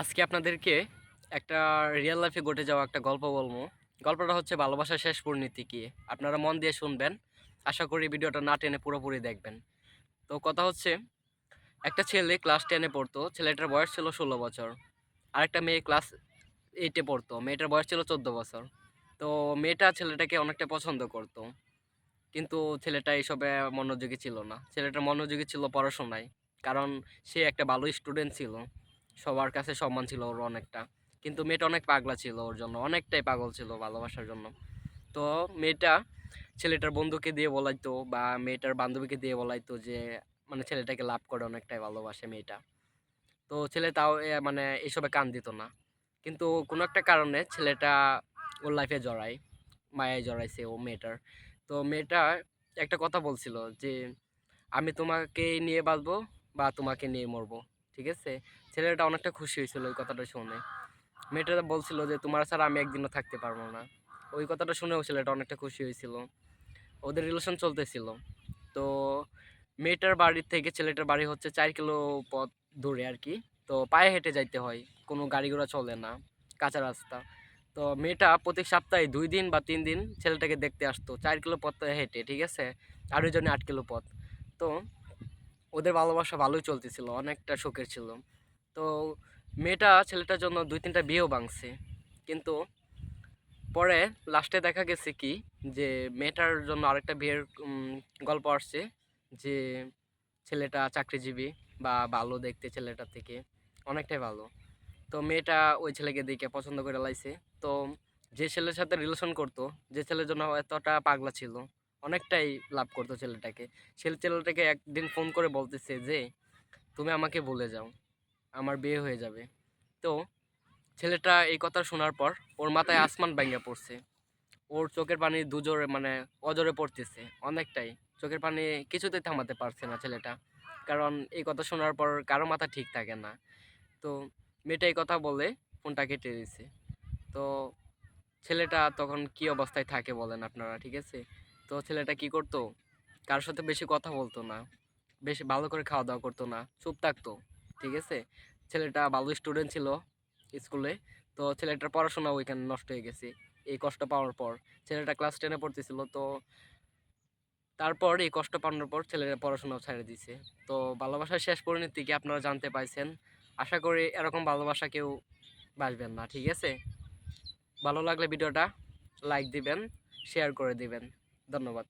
আজকে আপনাদেরকে একটা রিয়েল লাইফে ঘটে যাওয়া একটা গল্প বলবো। গল্পটা হচ্ছে ভালোবাসার শেষ পরিণতি কি। আপনারা মন দিয়ে শুনবেন। আশা করি ভিডিওটা না টেনে পুরোপুরি দেখবেন। তো কথা হচ্ছে, একটা ছেলে ক্লাস 10-এ পড়তো, ছেলেটার বয়স ছিল 16 বছর। আরেকটা মেয়ে ক্লাস 8-এ পড়তো, মেয়েটার বয়স ছিল 14 বছর। তো মেয়েটা ছেলেটাকে অনেকটা পছন্দ করতো, কিন্তু ছেলেটা এসবে মনোযোগী ছিল না। ছেলেটা মনোযোগী ছিল পড়াশোনায়, কারণ সে একটা ভালো স্টুডেন্ট ছিল, সবার কাছে সম্মান ছিল ওর অনেকটা। কিন্তু মেয়েটা অনেক পাগলা ছিল, ওর জন্য অনেকটাই পাগল ছিল ভালোবাসার জন্য। তো মেয়েটা ছেলেটার বন্ধুকে দিয়ে বলাইতো বা মেয়েটার বান্ধবীকে দিয়ে বলাইতো যে মানে ছেলেটাকে লাভ করে, অনেকটাই ভালোবাসে মেয়েটা। তো ছেলে তাও মানে এসবে কান দিত না। কিন্তু কোনো একটা কারণে ছেলেটা ওর লাইফে জড়ায়, মায়ায় জড়াইছে ও মেয়েটার। তো মেয়েটা একটা কথা বলছিল যে আমি তোমাকে নিয়ে বাঁচবো বা তোমাকে নিয়ে মরবো, ঠিক আছে। ছেলেটা অনেকটা খুশি হয়েছিল ওই কথাটা শুনে। মেয়েটা বলছিল যে তোমার ছাড়া আমি একদিনও থাকতে পারবো না। ওই কথাটা শুনেও ছেলেটা অনেকটা খুশি হয়েছিল। ওদের রিলেশন চলতেছিল। তো মেয়েটার বাড়ি থেকে ছেলেটার বাড়ি হচ্ছে 4 কিলো পথ দূরে আর কি। তো পায়ে হেঁটে যাইতে হয়, কোনো গাড়ি ঘোড়া চলে না, কাঁচা রাস্তা। তো মেয়েটা প্রতি সপ্তাহে 2 দিন বা 3 দিন ছেলেটাকে দেখতে আসতো, 4 কিলো পথ হেঁটে, ঠিক আছে। আর ওই জন্য 8 কিলো পথ। তো ওদের ভালোবাসা ভালোই চলতেছিল, অনেকটা সুখের ছিল। তো মেয়েটা ছেলেটার জন্য 2-3টা বিয়েও ভাঙছে। কিন্তু পরে লাস্টে দেখা গেছে কি, যে মেয়েটার জন্য আরেকটা বিয়ের গল্প আসছে, যে ছেলেটা চাকরিজীবী বা ভালো দেখতে, ছেলেটার থেকে অনেকটাই ভালো। তো মেয়েটা ওই ছেলেকে দেখে পছন্দ করে লাইছে। তো যে ছেলের সাথে রিলেশন করতো, যে ছেলের জন্য এতটা পাগলা ছিল, অনেকটাই লাভ করতো ছেলেটাকে, ছেলেটাকে একদিন ফোন করে বলতেছে যে তুমি আমাকে ভুলে যাও, আমার বিয়ে হয়ে যাবে। তো ছেলেটা এই কথা শোনার পর ওর মাথায় আসমান ভাঙা পড়ছে। ওর চোখের পানি দুজোরে মানে অজরে পড়তেছে অনেকটাই। চোখের পানি কিছুতেই থামাতে পারছে না ছেলেটা, কারণ এই কথা শোনার পর কারো মাথা ঠিক থাকে না। তো মেয়েটা এই কথা বলে ফোনটা কেটে দিয়েছে। তো ছেলেটা তখন কি অবস্থায় থাকে বলেন আপনারা, ঠিক আছে। তো ছেলেটা কি করতো, কারোর সাথে বেশি কথা বলতো না, বেশি ভালো করে খাওয়া দাওয়া করতো না, চুপ থাকতো, ঠিক আছে। ছেলেটা ভালো স্টুডেন্ট ছিল স্কুলে। তো ছেলেটার পড়াশোনা ওইখানে নষ্ট হয়ে গেছে এই কষ্ট পাওয়ার পর। ছেলেটা ক্লাস 10-এ পড়তেছিল। তো তারপর এই কষ্ট পাওয়ার পর ছেলেটা পড়াশোনাও ছেড়ে দিছে। তো ভালোবাসার শেষ পরিণতি কি আপনারা জানতে পাইছেন। আশা করি এরকম ভালোবাসা কেউ বাসবেন না, ঠিক আছে। ভালো লাগলে ভিডিওটা লাইক দিবেন, শেয়ার করে দিবেন। ধন্যবাদ।